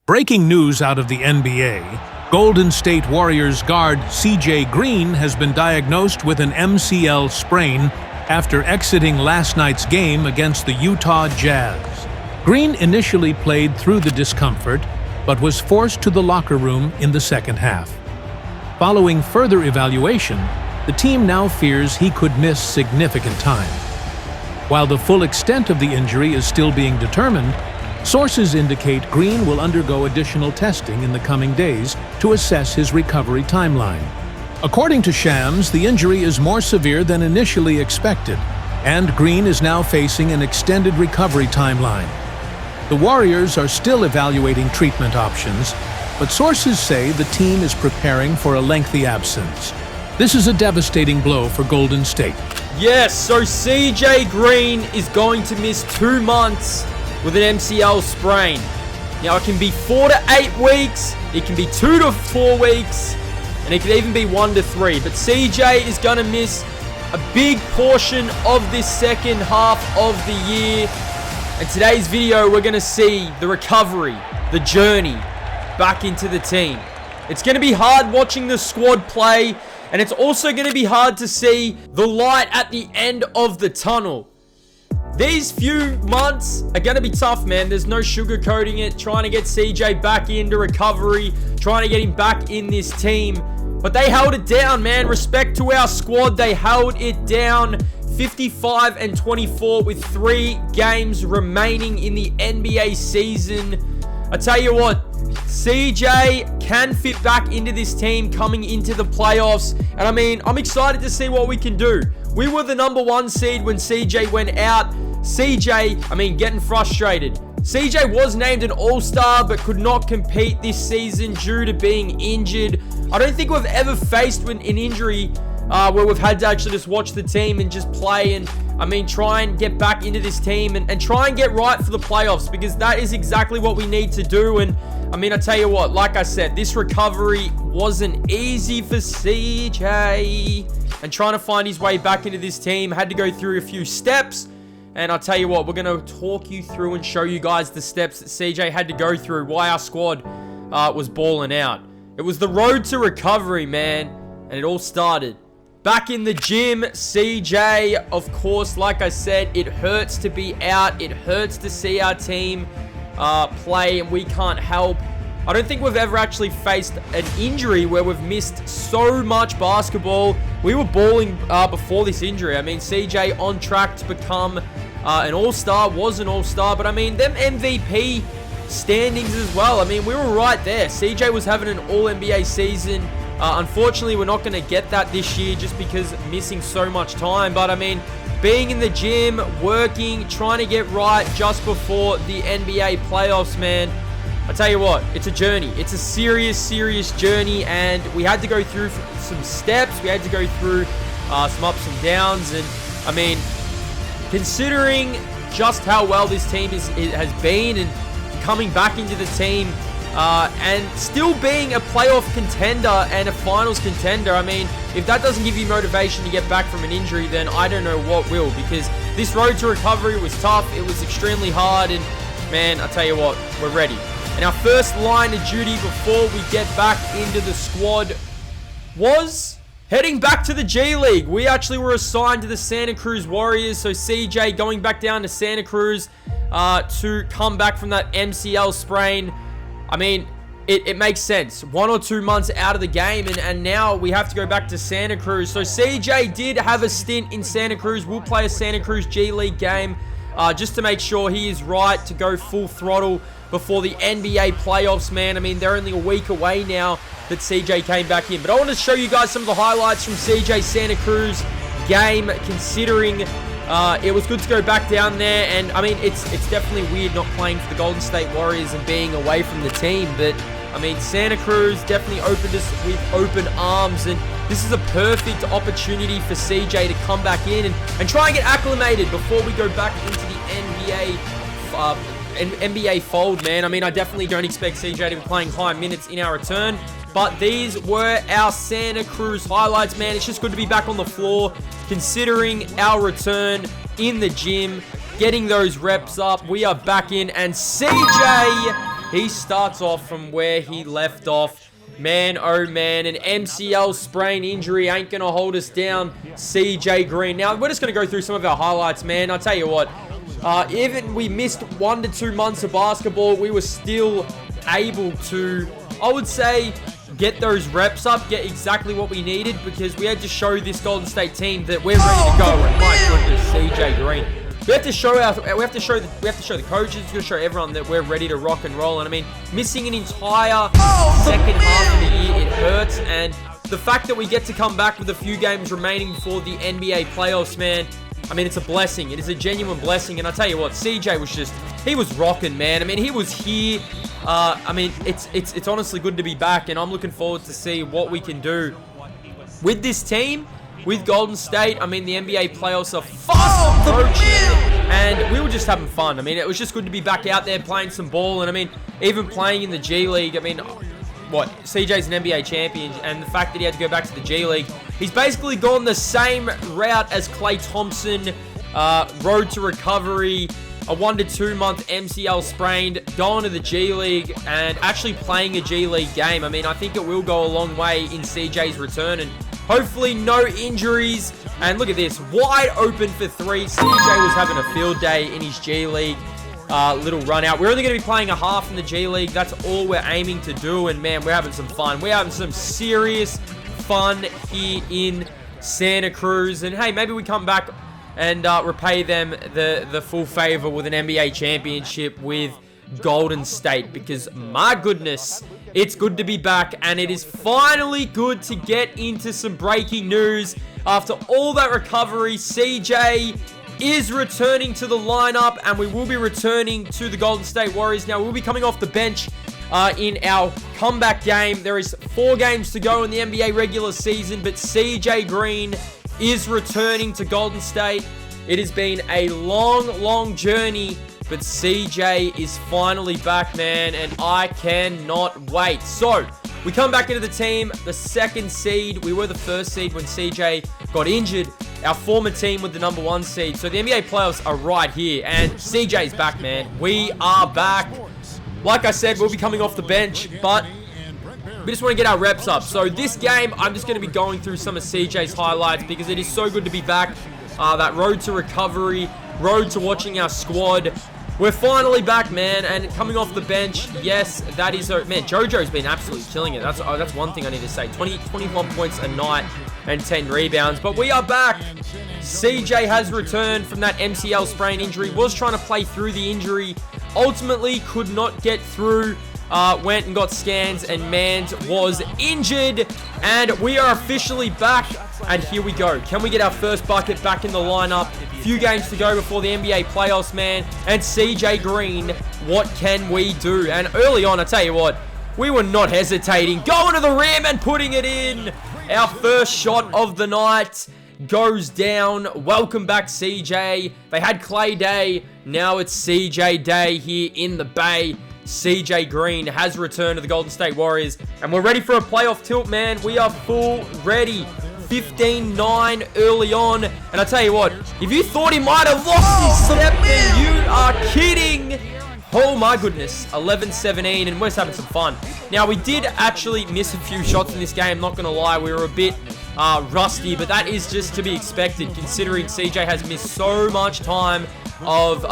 Breaking news out of the NBA, Golden State Warriors guard CJ Green has been diagnosed with an MCL sprain after exiting last night's game against the Utah Jazz. Green initially played through the discomfort, but was forced to the locker room in the second half. Following further evaluation, the team now fears he could miss significant time. While the full extent of the injury is still being determined, sources indicate Green will undergo additional testing in the coming days to assess his recovery timeline. According to Shams, the injury is more severe than initially expected, and Green is now facing an extended recovery timeline. The Warriors are still evaluating treatment options, but sources say the team is preparing for a lengthy absence. This is a devastating blow for Golden State. Yes, so CJ Green is going to miss 2 months with an MCL sprain. Now, it can be 4 to 8 weeks, it can be 2 to 4 weeks, and it could even be 1 to 3. But CJ is going to miss a big portion of this second half of the year. In today's video, we're going to see the recovery, the journey back into the team. It's going to be hard watching the squad play, and it's also going to be hard to see the light at the end of the tunnel. These few months are going to be tough, man. There's no sugarcoating it. Trying to get CJ back into recovery, trying to get him back in this team. But they held it down, man. Respect to our squad. They held it down 55-24 with 3 games remaining in the NBA season. I tell you what, CJ can fit back into this team coming into the playoffs. And I mean, I'm excited to see what we can do. We were the number 1 seed when CJ went out. CJ, getting frustrated. CJ was named an all-star, but could not compete this season due to being injured. I don't think we've ever faced an injury where we've had to actually just watch the team and just play and, try and get back into this team and try and get right for the playoffs, because that is exactly what we need to do. And, I tell you what, like I said, this recovery wasn't easy for CJ. And trying to find his way back into this team, had to go through a few steps. And I'll tell you what, we're going to talk you through and show you guys the steps that CJ had to go through, why our squad was balling out. It was the road to recovery, man. And it all started back in the gym. CJ, of course, like I said, it hurts to be out. It hurts to see our team play, and we can't help. I don't think we've ever actually faced an injury where we've missed so much basketball. We were balling before this injury. CJ on track to become an all-star, was an all-star, but them MVP standings as well. We were right there. CJ was having an all-NBA season. Unfortunately, we're not going to get that this year just because missing so much time. But being in the gym, working, trying to get right just before the NBA playoffs, man. I tell you what, it's a journey. It's a serious journey, and we had to go through some steps. We had to go through some ups and downs, and considering just how well this team has been and coming back into the team and still being a playoff contender and a finals contender, if that doesn't give you motivation to get back from an injury, then I don't know what will, because this road to recovery was tough. It was extremely hard, and man, I tell you what, we're ready. And our first line of duty before we get back into the squad was heading back to the G League. We actually were assigned to the Santa Cruz Warriors. So CJ going back down to Santa Cruz to come back from that MCL sprain. It makes sense. 1 or 2 months out of the game, and now we have to go back to Santa Cruz. So CJ did have a stint in Santa Cruz. We'll play a Santa Cruz G League game just to make sure he is right to go full throttle before the NBA playoffs, man. They're only a week away now that CJ came back in. But I want to show you guys some of the highlights from CJ Santa Cruz game, considering it was good to go back down there. And, it's definitely weird not playing for the Golden State Warriors and being away from the team. But, Santa Cruz definitely opened us with open arms. And this is a perfect opportunity for CJ to come back in and try and get acclimated before we go back into the NBA fold, man. I definitely don't expect CJ to be playing high minutes in our return, but these were our Santa Cruz highlights, man. It's just good to be back on the floor, considering our return in the gym, getting those reps up. We are back in, and CJ he starts off from where he left off. Man, oh man, an MCL sprain injury ain't going to hold us down, CJ Green. Now, we're just going to go through some of our highlights, man. I'll tell you what, even we missed 1 to 2 months of basketball, we were still able to, I would say, get those reps up, get exactly what we needed, because we had to show this Golden State team that we're ready to go. And my goodness, CJ Green. We have to show the coaches, we have to show everyone that we're ready to rock and roll. And I mean, missing an entire second half of the year, it hurts. And the fact that we get to come back with a few games remaining before the NBA playoffs, man, I mean, it's a blessing. It is a genuine blessing. And I tell you what, CJ was just, he was rocking, man. I mean, he was here. I mean, it's honestly good to be back, and I'm looking forward to see what we can do with this team, with Golden State. I mean, the NBA playoffs are fast approaching, and we were just having fun. I mean, it was just good to be back out there playing some ball, and I mean, even playing in the G League. I mean, what, CJ's an NBA champion, and the fact that he had to go back to the G League, he's basically gone the same route as Klay Thompson, road to recovery, a 1 to 2 month MCL sprained, going to the G League and actually playing a G League game. I mean, I think it will go a long way in CJ's return, and hopefully no injuries. And look at this, wide open for three. CJ was having a field day in his G League little run out. We're only going to be playing a half in the G League. That's all we're aiming to do, and man, we're having some fun. We're having some serious fun here in Santa Cruz, and hey, maybe we come back and repay them the full favor with an NBA championship with Golden State, because my goodness, it's good to be back, and it is finally good to get into some breaking news. After all that recovery, CJ is returning to the lineup, and we will be returning to the Golden State Warriors. Now, we'll be coming off the bench in our comeback game. There is 4 games to go in the NBA regular season, but CJ Green is returning to Golden State. It has been a long journey, but CJ is finally back, man, and I cannot wait. So, we come back into the team, the 2nd seed. We were the 1st seed when CJ got injured. Our former team with the number 1 seed. So, the NBA playoffs are right here, and CJ's back, man. We are back. Like I said, we'll be coming off the bench, but we just want to get our reps up. So this game, I'm just going to be going through some of CJ's highlights because it is so good to be back. That road to recovery, road to watching our squad. We're finally back, man, and coming off the bench, yes, that is... Man, JoJo's been absolutely killing it. That's one thing I need to say. 21 points a night and 10 rebounds, but we are back. CJ has returned from that MCL sprain injury, was trying to play through the injury, ultimately could not get through. Went and got scans, and Mans was injured, and we are officially back, and here we go. Can we get our first bucket back in the lineup? Few games to go before the NBA playoffs, man, and CJ Green, what can we do? And early on, I tell you what, we were not hesitating, going to the rim and putting it in. Our first shot of the night goes down. Welcome back, CJ. They had Clay Day, now it's CJ Day here in the Bay. CJ Green has returned to the Golden State Warriors, and we're ready for a playoff tilt, man. We are full ready. 15-9 early on, and I tell you what, if you thought he might have lost his step, then you are kidding. Oh my goodness, 11-17, and we're just having some fun. Now, we did actually miss a few shots in this game, not gonna lie. We were a bit rusty, but that is just to be expected, considering CJ has missed so much time of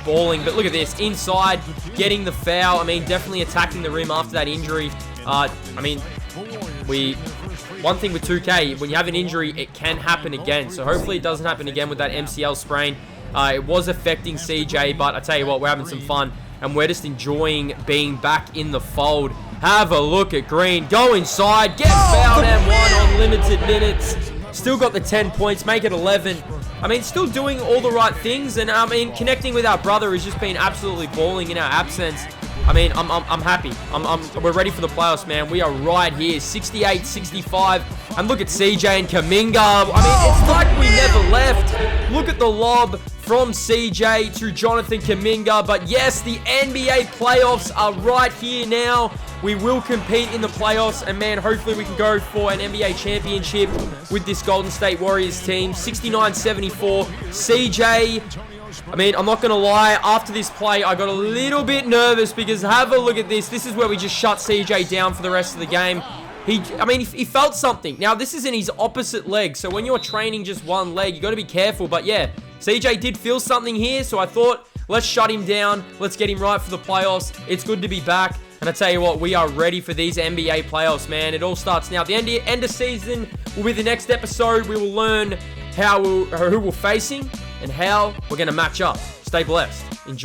balling. But look at this, inside, getting the foul. I mean, definitely attacking the rim after that injury. I mean, one thing with 2K, when you have an injury, it can happen again. So hopefully it doesn't happen again with that MCL sprain. It was affecting CJ, but I tell you what, we're having some fun, and we're just enjoying being back in the fold. Have a look at Green. Go inside, get fouled and one on limited minutes. Still got the 10 points, make it 11. I mean, still doing all the right things, and I mean, connecting with our brother has just been absolutely balling in our absence. I mean, I'm happy. We're ready for the playoffs, man. We are right here, 68-65. And look at CJ and Kuminga. I mean, it's like we never left. Look at the lob from CJ to Jonathan Kuminga. But yes, the NBA playoffs are right here now. We will compete in the playoffs, and man, hopefully we can go for an NBA championship with this Golden State Warriors team. 69-74. CJ, I mean, I'm not going to lie, after this play, I got a little bit nervous because have a look at this. This is where we just shut CJ down for the rest of the game. He felt something. Now, this is in his opposite leg, so when you're training just one leg, you got to be careful. But yeah, CJ did feel something here, so I thought, let's shut him down. Let's get him right for the playoffs. It's good to be back. And I tell you what, we are ready for these NBA playoffs, man. It all starts now. The end of season will be the next episode. We will learn who we're facing and how we're going to match up. Stay blessed. Enjoy.